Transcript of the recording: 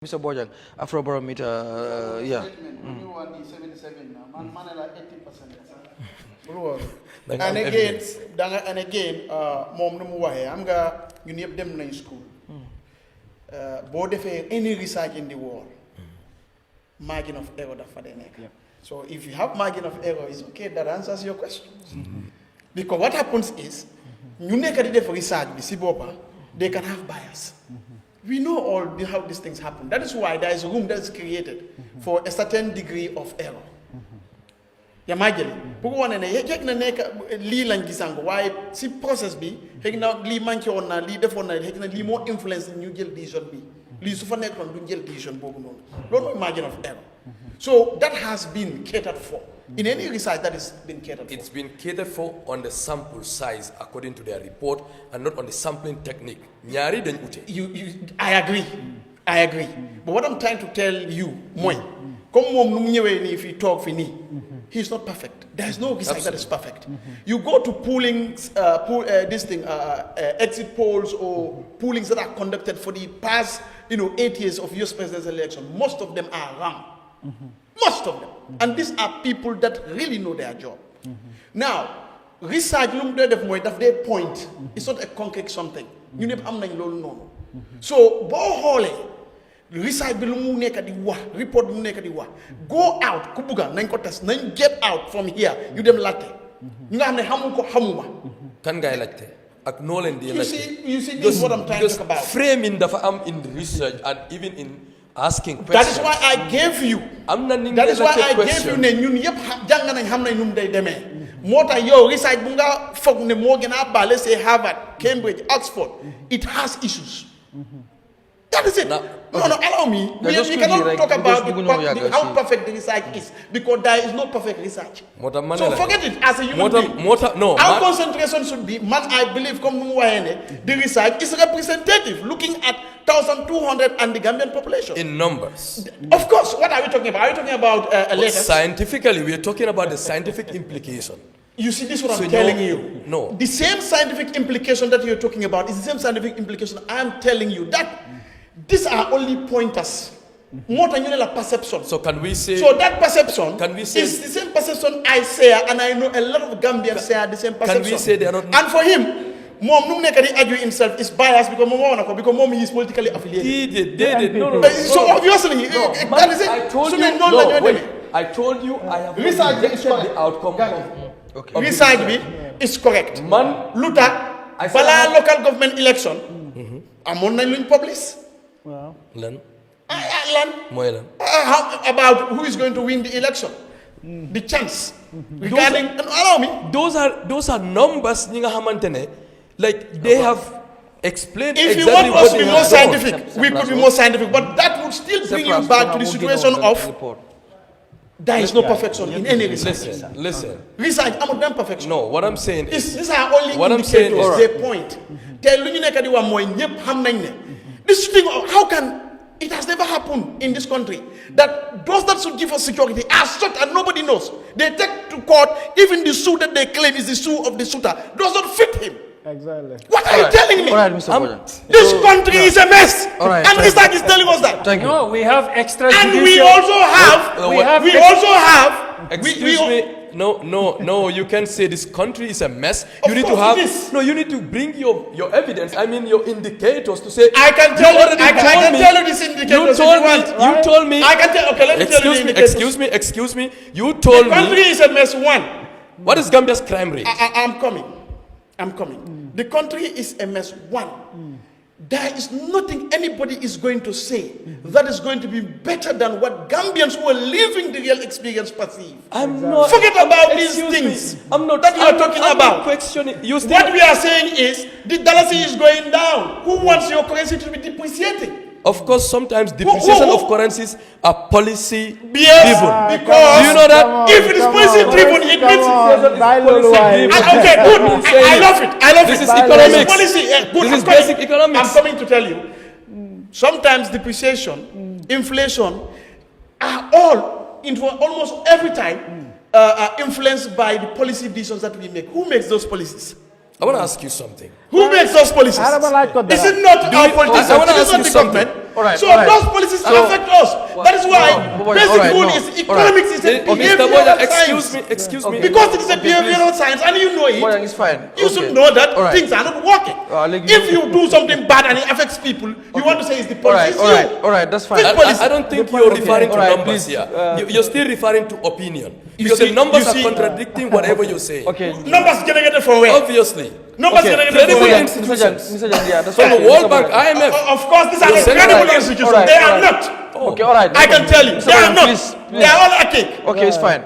Mr. Bojang, Afrobarometer, yeah. You want the 77 now. Man, 80%. And again, mom no more. I'm gonna you need them in school. Both if any research in the world, margin of error that for the neck. So if you have margin of error, it's okay. That answers your questions. Because what happens is, you make a day for research. They can have bias. We know how these things happen. That is why there is a room that is created for a certain degree of error. Yamajeli. Why see process be more influence in new decision be. Margin of error. So that has been catered for. In any research that has been catered for. It's been catered for on the sample size according to their report and not on the sampling technique. I agree. I agree. But what I'm trying to tell you, if you talk for me, he's not perfect. There is no research that is perfect. You go to exit polls or pollings that are conducted for the past 8 years of US presidential election. Most of them are wrong. Most of them. And these are people that really know their job. Now, research, they point. It's not a concrete something. You never no. So, research report go out, get out from here. You them latte. Can guy latte. Acknowledge the election. You see, this is what I'm trying to talk about. Framing the in research and even in asking questions. That is why I gave you. That is why I gave you research let's say Harvard, Cambridge, Oxford. It has issues. That is it. No, allow me. We cannot talk about how perfect the research is because there is no perfect research. So forget it as a human being. Our concentration should be, I believe, the research is representative, looking at 1,200 and the Gambian population. In numbers. Of course. What are we talking about? Are we talking about scientifically, we are talking about the scientific implication. You see, this is what I'm telling you. No. The same scientific implication that you're talking about is the same scientific implication I'm telling you. That these are only pointers. More than perception. So can we say? So that perception is the same perception I say, and I know a lot of Gambians say the same perception. Can we say they are not? And for him, Mom argue himself is biased because Mom is politically affiliated. He did. No. So obviously, that is it. I told you I have rejected the outcome of research is correct. Luther, Bala local government election, I'm on the publish. Wow. About who is going to win the election? The chance. Regarding, allow me. Those are numbers. Like they have explained. If exactly you want us to be more done. scientific, we could be more scientific, but that would still bring you back to the situation of there is no perfection in any research. Listen. Research, I'm not perfection. No, what I'm saying is these are only what I'm saying is they point. This thing, how can it has never happened in this country that those that should give us security are shot and nobody knows. They take to court even the suit that they claim is the suit of the shooter does not fit him. Exactly. What are you telling me? All right, Mr. Bojang. This country is a mess. All right, and research is telling us that. Thank you. No, we have extra. And we also have. Excuse me. No, you can't say this country is a mess. You need to have you need to bring your evidence. I mean your indicators to say I can tell you this indicators. You told me. I can tell. Okay, let me tell you the indicators. Excuse me. You told me. The country is a mess. One. What is Gambia's crime rate? I'm coming. The country is a mess. One. There is nothing anybody is going to say that is going to be better than what Gambians who are living the real experience perceive. Forget about these things that you are talking about. What we are saying is the dollar is going down. Who wants your currency to be depreciating? Of course, sometimes depreciation of currencies are policy driven. Because do you know that? If it is policy driven, it means okay, good. I love it. This is economics. This is basic economics. I'm coming to tell you. Sometimes depreciation, inflation are all into almost every time influenced by the policy decisions that we make. Who makes those policies? I want to ask you something. Who makes those policies? Is it not our politicians? I want to ask you something. So those policies affect us. That is why basic rule is economics is a behavioral science. Excuse me. Because it is a behavioral science and you know it. Bojang, it's fine. You should know that things are not working. If you do something bad and it affects people, you want to say it's the policy. Alright, that's fine. I don't think you're referring to numbers here. You're still referring to opinion. Because the numbers are contradicting whatever you're saying. Okay. Numbers generated from where? Obviously. Numbers generated from where? Mr. Jeng, yeah, that's From fine. the World Bank, IMF. Of course, these are You're saying incredible right. institutions. They are not. Okay, alright. I can tell you, they are not. Please. They are all archaic. Okay, it's fine.